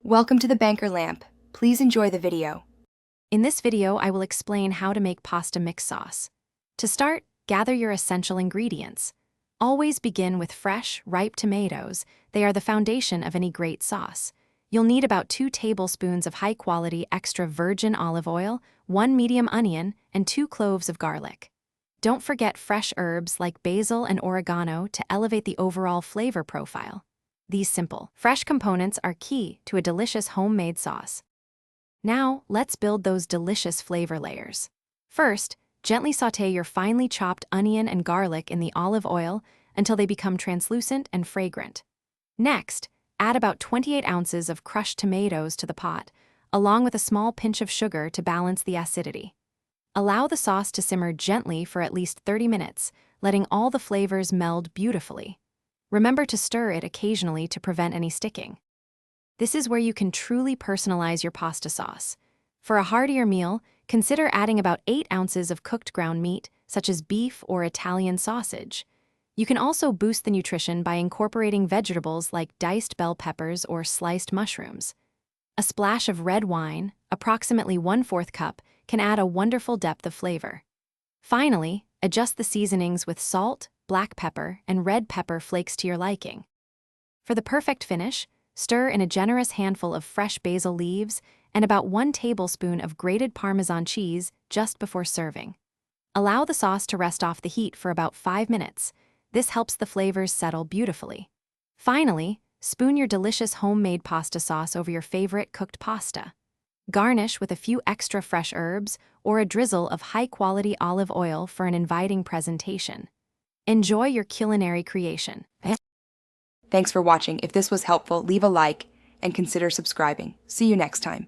Welcome to the Banker Lamp. Please enjoy the video. In this video, I will explain how to make pasta mix sauce. To start, gather your essential ingredients. Always begin with fresh, ripe tomatoes. They are the foundation of any great sauce. You'll need about 2 tablespoons of high-quality extra virgin olive oil, 1 medium onion, and 2 cloves of garlic. Don't forget fresh herbs like basil and oregano to elevate the overall flavor profile. These simple, fresh components are key to a delicious homemade sauce. Now, let's build those delicious flavor layers. First, gently sauté your finely chopped onion and garlic in the olive oil until they become translucent and fragrant. Next, add about 28 ounces of crushed tomatoes to the pot, along with a small pinch of sugar to balance the acidity. Allow the sauce to simmer gently for at least 30 minutes, letting all the flavors meld beautifully. Remember to stir it occasionally to prevent any sticking. This is where you can truly personalize your pasta sauce. For a heartier meal, consider adding about 8 ounces of cooked ground meat, such as beef or Italian sausage. You can also boost the nutrition by incorporating vegetables like diced bell peppers or sliced mushrooms. A splash of red wine, approximately 1/4 cup, can add a wonderful depth of flavor. Finally, adjust the seasonings with salt, black pepper, and red pepper flakes to your liking. For the perfect finish, stir in a generous handful of fresh basil leaves and about 1 tablespoon of grated Parmesan cheese just before serving. Allow the sauce to rest off the heat for about 5 minutes. This helps the flavors settle beautifully. Finally, spoon your delicious homemade pasta sauce over your favorite cooked pasta. Garnish with a few extra fresh herbs or a drizzle of high-quality olive oil for an inviting presentation. Enjoy your culinary creation. Thanks for watching. If this was helpful, leave a like and consider subscribing. See you next time.